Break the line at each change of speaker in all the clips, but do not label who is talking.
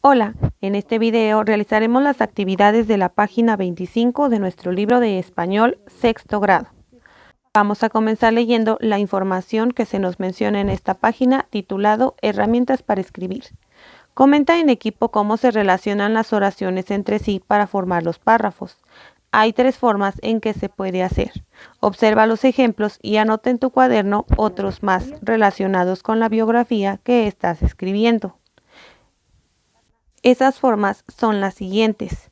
Hola, en este video realizaremos las actividades de la página 25 de nuestro libro de español sexto grado. Vamos a comenzar leyendo la información que se nos menciona en esta página titulado Herramientas para escribir. Comenta en equipo cómo se relacionan las oraciones entre sí para formar los párrafos. Hay 3 formas en que se puede hacer. Observa los ejemplos y anota en tu cuaderno otros más relacionados con la biografía que estás escribiendo. Esas formas son las siguientes.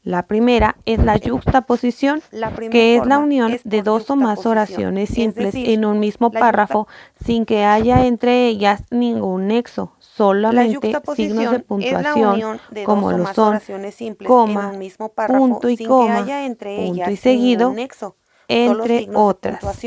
La primera es la yuxtaposición, que es la unión de dos o más oraciones simples en un mismo párrafo sin que haya entre ellas ningún nexo, solamente signos de puntuación como lo son coma, punto y coma, punto y seguido, entre otras.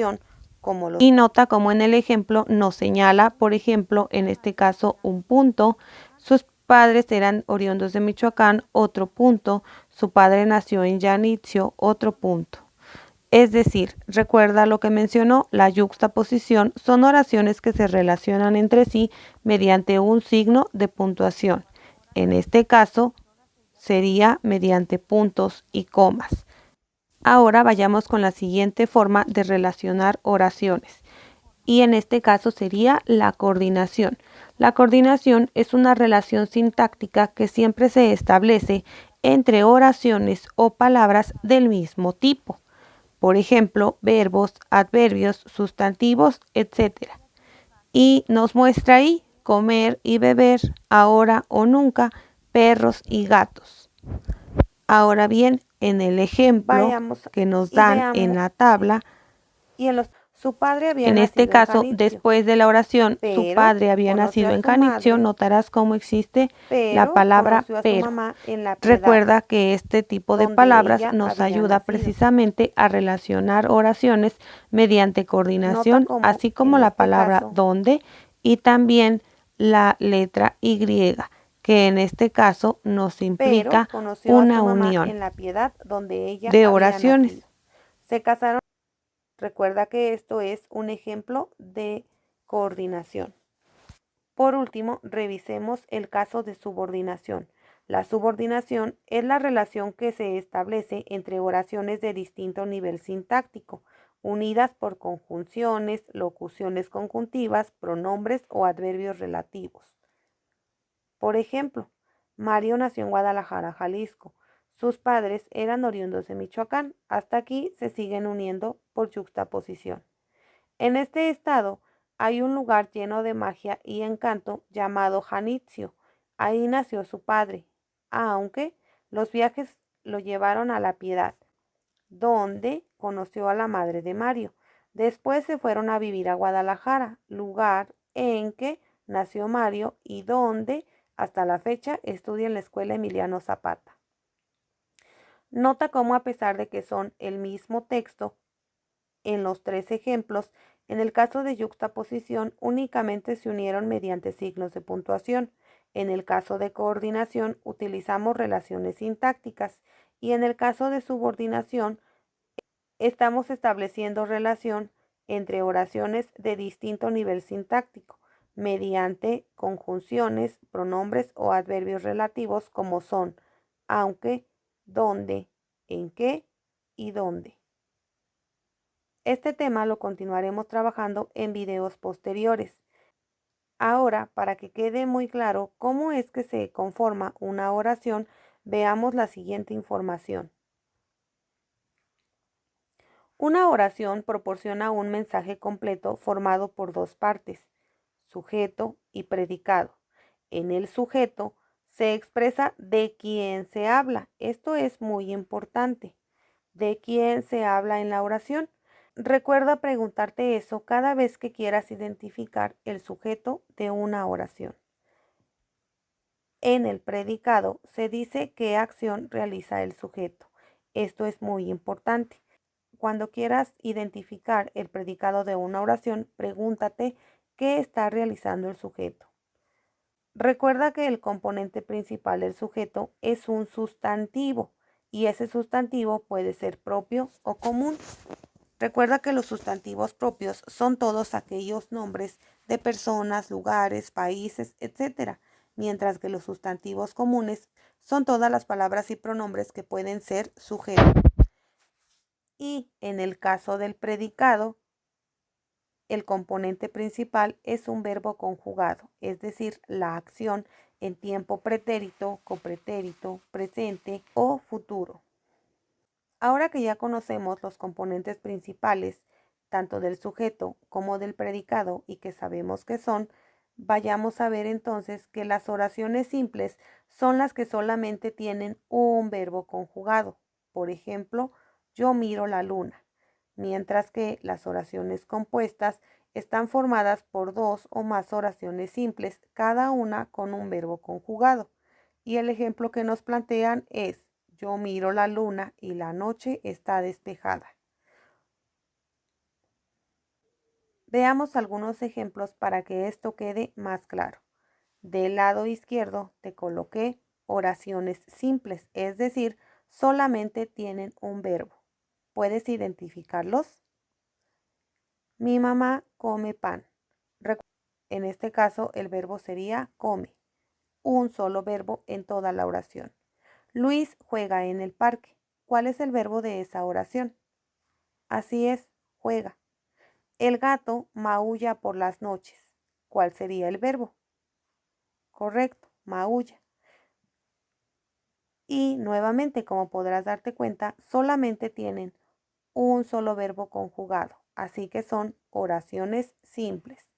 Y nota como en el ejemplo nos señala, por ejemplo, en este caso un punto, sus padres eran oriundos de Michoacán, otro punto, su padre nació en Janitzio, otro punto. Es decir, recuerda lo que mencionó, la yuxtaposición son oraciones que se relacionan entre sí mediante un signo de puntuación. En este caso, sería mediante puntos y comas. Ahora vayamos con la siguiente forma de relacionar oraciones. Y en este caso sería la coordinación. La coordinación es una relación sintáctica que siempre se establece entre oraciones o palabras del mismo tipo. Por ejemplo, verbos, adverbios, sustantivos, etc. Y nos muestra ahí comer y beber, ahora o nunca, perros y gatos. Ahora bien, en el ejemplo que nos dan en la tabla, en este caso, después de la oración, su padre había nacido en Janitzio, notarás cómo existe la palabra pero. Recuerda que este tipo de palabras nos ayuda precisamente a relacionar oraciones mediante coordinación, así como la palabra donde y también la letra Y, que en este caso nos implica una unión de oraciones.
Se casaron. Recuerda que esto es un ejemplo de coordinación. Por último, revisemos el caso de subordinación. La subordinación es la relación que se establece entre oraciones de distinto nivel sintáctico, unidas por conjunciones, locuciones conjuntivas, pronombres o adverbios relativos. Por ejemplo, Mario nació en Guadalajara, Jalisco. Sus padres eran oriundos de Michoacán. Hasta aquí se siguen uniendo por yuxtaposición. En este estado hay un lugar lleno de magia y encanto llamado Janitzio. Ahí nació su padre, aunque los viajes lo llevaron a La Piedad, donde conoció a la madre de Mario. Después se fueron a vivir a Guadalajara, lugar en que nació Mario y donde hasta la fecha estudia en la escuela Emiliano Zapata. Nota cómo, a pesar de que son el mismo texto, en los 3 ejemplos, en el caso de yuxtaposición únicamente se unieron mediante signos de puntuación. En el caso de coordinación utilizamos relaciones sintácticas y en el caso de subordinación estamos estableciendo relación entre oraciones de distinto nivel sintáctico mediante conjunciones, pronombres o adverbios relativos como son aunque, donde, en qué y dónde. Este tema lo continuaremos trabajando en videos posteriores. Ahora, para que quede muy claro cómo es que se conforma una oración, veamos la siguiente información. Una oración proporciona un mensaje completo formado por 2 partes, sujeto y predicado. En el sujeto se expresa de quién se habla. Esto es muy importante. ¿De quién se habla en la oración? Recuerda preguntarte eso cada vez que quieras identificar el sujeto de una oración. En el predicado se dice qué acción realiza el sujeto. Esto es muy importante. Cuando quieras identificar el predicado de una oración, pregúntate qué está realizando el sujeto. Recuerda que el componente principal del sujeto es un sustantivo y ese sustantivo puede ser propio o común. Recuerda que los sustantivos propios son todos aquellos nombres de personas, lugares, países, etc. mientras que los sustantivos comunes son todas las palabras y pronombres que pueden ser sujetos. Y en el caso del predicado, el componente principal es un verbo conjugado, es decir, la acción en tiempo pretérito, copretérito, presente o futuro. Ahora que ya conocemos los componentes principales, tanto del sujeto como del predicado, y que sabemos qué son, vayamos a ver entonces que las oraciones simples son las que solamente tienen un verbo conjugado. Por ejemplo, yo miro la luna, mientras que las oraciones compuestas están formadas por dos o más oraciones simples, cada una con un verbo conjugado. Y el ejemplo que nos plantean es: yo miro la luna y la noche está despejada. Veamos algunos ejemplos para que esto quede más claro. Del lado izquierdo te coloqué oraciones simples, es decir, solamente tienen un verbo. ¿Puedes identificarlos? Mi mamá come pan. En este caso el verbo sería come. Un solo verbo en toda la oración. Luis juega en el parque. ¿Cuál es el verbo de esa oración? Así es, juega. El gato maulla por las noches. ¿Cuál sería el verbo? Correcto, maulla. Y nuevamente, como podrás darte cuenta, solamente tienen un solo verbo conjugado, así que son oraciones simples.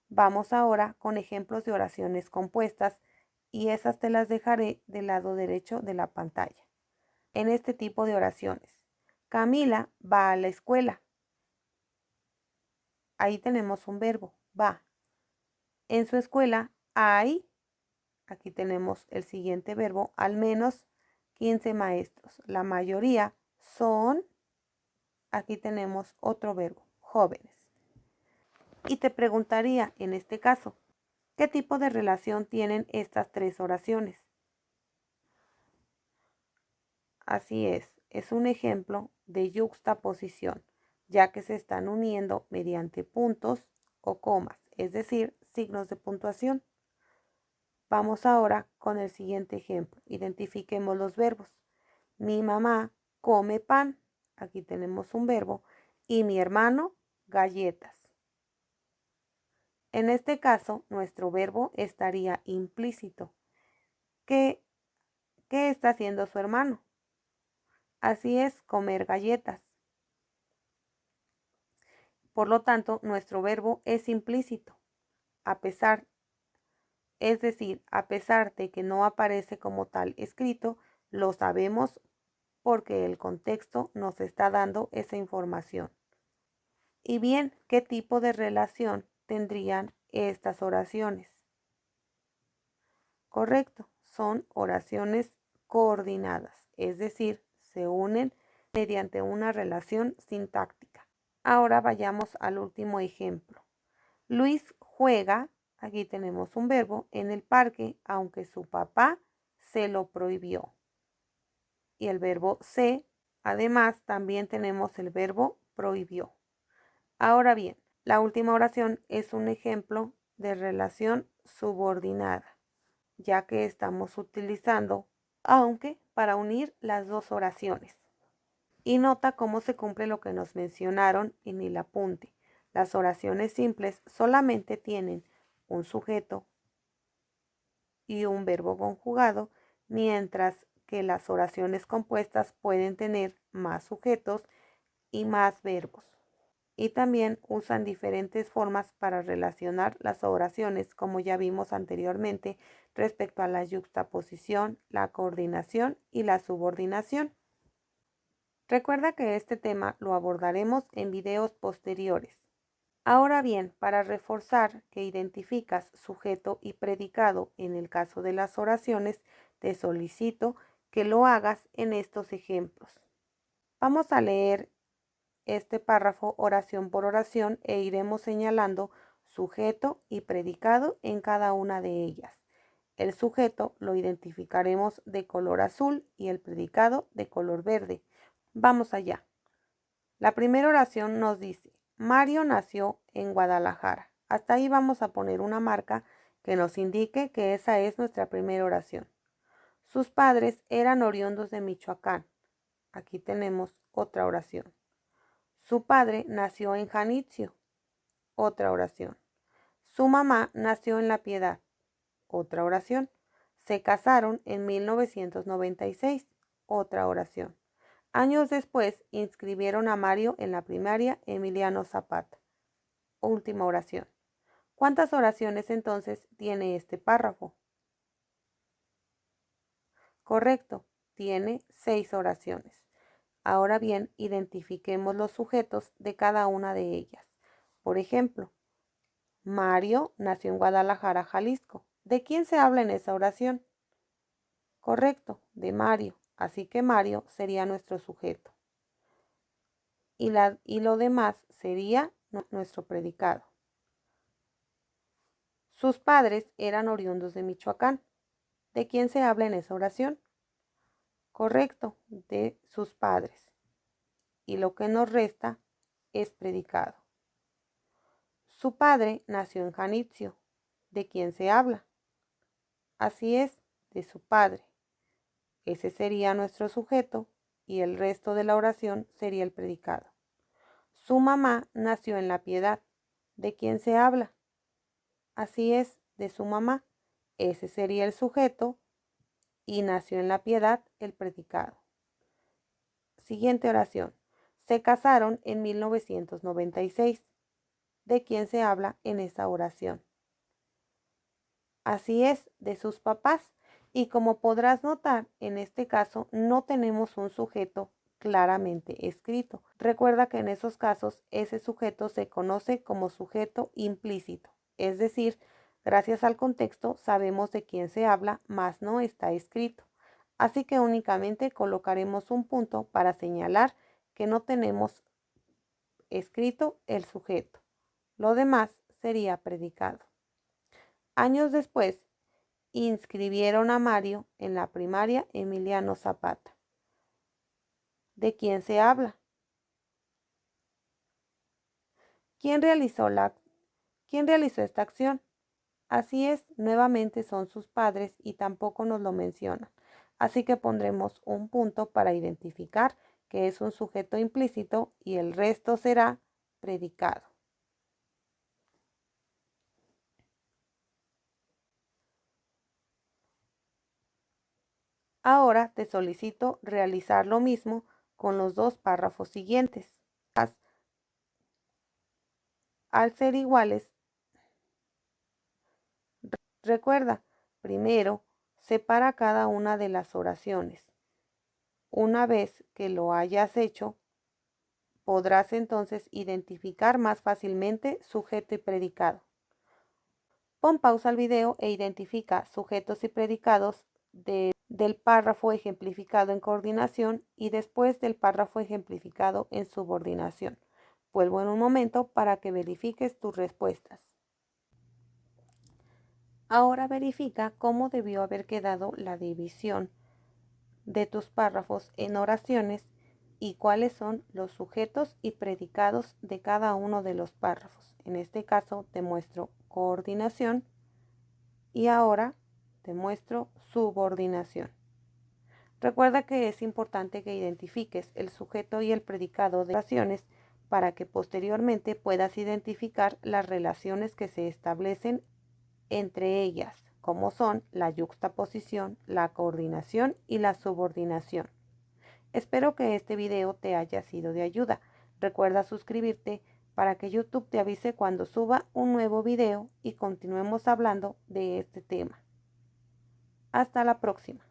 Vamos ahora con ejemplos de oraciones compuestas y esas te las dejaré del lado derecho de la pantalla. En este tipo de oraciones, Camila va a la escuela. Ahí tenemos un verbo, va. En su escuela hay, aquí tenemos el siguiente verbo, al menos 15 maestros. La mayoría son, aquí tenemos otro verbo, jóvenes. Y te preguntaría en este caso, ¿qué tipo de relación tienen estas tres oraciones? Así es un ejemplo de yuxtaposición, ya que se están uniendo mediante puntos o comas, es decir, signos de puntuación. Vamos ahora con el siguiente ejemplo. Identifiquemos los verbos. Mi mamá come pan. Aquí tenemos un verbo. Y mi hermano, galletas. En este caso, nuestro verbo estaría implícito. ¿Qué está haciendo su hermano? Así es, comer galletas. Por lo tanto, nuestro verbo es implícito. A pesar, es decir, a pesar de que no aparece como tal escrito, lo sabemos porque el contexto nos está dando esa información. Y bien, ¿qué tipo de relación tendrían estas oraciones? Correcto, son oraciones coordinadas, es decir, se unen mediante una relación sintáctica. Ahora vayamos al último ejemplo. Luis juega, aquí tenemos un verbo, en el parque, aunque su papá se lo prohibió. Y el verbo se, además, también tenemos el verbo prohibió. Ahora bien, la última oración es un ejemplo de relación subordinada, ya que estamos utilizando aunque para unir las dos oraciones. Y nota cómo se cumple lo que nos mencionaron en el apunte. Las oraciones simples solamente tienen un sujeto y un verbo conjugado, mientras que las oraciones compuestas pueden tener más sujetos y más verbos. Y también usan diferentes formas para relacionar las oraciones, como ya vimos anteriormente, respecto a la yuxtaposición, la coordinación y la subordinación. Recuerda que este tema lo abordaremos en videos posteriores. Ahora bien, para reforzar que identificas sujeto y predicado en el caso de las oraciones, te solicito que lo hagas en estos ejemplos. Vamos a leer este párrafo oración por oración e iremos señalando sujeto y predicado en cada una de ellas. El sujeto lo identificaremos de color azul y el predicado de color verde. Vamos allá. La primera oración nos dice: Mario nació en Guadalajara. Hasta ahí vamos a poner una marca que nos indique que esa es nuestra primera oración. Sus padres eran oriundos de Michoacán. Aquí tenemos otra oración. Su padre nació en Janitzio. Otra oración. Su mamá nació en La Piedad. Otra oración. Se casaron en 1996. Otra oración. Años después inscribieron a Mario en la primaria Emiliano Zapata. Última oración. ¿Cuántas oraciones entonces tiene este párrafo? Correcto, tiene 6 oraciones. Ahora bien, identifiquemos los sujetos de cada una de ellas. Por ejemplo, Mario nació en Guadalajara, Jalisco. ¿De quién se habla en esa oración? Correcto, de Mario. Así que Mario sería nuestro sujeto. Y lo demás sería nuestro predicado. Sus padres eran oriundos de Michoacán. ¿De quién se habla en esa oración? Correcto, de sus padres. Y lo que nos resta es predicado. Su padre nació en Janitzio. ¿De quién se habla? Así es, de su padre. Ese sería nuestro sujeto y el resto de la oración sería el predicado. Su mamá nació en La Piedad. ¿De quién se habla? Así es, de su mamá. Ese sería el sujeto y nació en La Piedad el predicado. Siguiente oración. Se casaron en 1996. ¿De quién se habla en esa oración? Así es, de sus papás. Y como podrás notar, en este caso no tenemos un sujeto claramente escrito. Recuerda que en esos casos ese sujeto se conoce como sujeto implícito. Es decir, gracias al contexto sabemos de quién se habla, mas no está escrito. Así que únicamente colocaremos un punto para señalar que no tenemos escrito el sujeto. Lo demás sería predicado. Años después, inscribieron a Mario en la primaria Emiliano Zapata. ¿De quién se habla? ¿Quién realizó esta acción? Así es, nuevamente son sus padres y tampoco nos lo mencionan. Así que pondremos un punto para identificar que es un sujeto implícito y el resto será predicado. Ahora te solicito realizar lo mismo con los dos párrafos siguientes. Al ser iguales, recuerda, primero separa cada una de las oraciones. Una vez que lo hayas hecho, podrás entonces identificar más fácilmente sujeto y predicado. Pon pausa al video e identifica sujetos y predicados del párrafo ejemplificado en coordinación y después del párrafo ejemplificado en subordinación. Vuelvo en un momento para que verifiques tus respuestas. Ahora verifica cómo debió haber quedado la división de tus párrafos en oraciones y cuáles son los sujetos y predicados de cada uno de los párrafos. En este caso te muestro coordinación y ahora te muestro subordinación. Recuerda que es importante que identifiques el sujeto y el predicado de oraciones para que posteriormente puedas identificar las relaciones que se establecen entre ellas, como son la yuxtaposición, la coordinación y la subordinación. Espero que este video te haya sido de ayuda. Recuerda suscribirte para que YouTube te avise cuando suba un nuevo video y continuemos hablando de este tema. Hasta la próxima.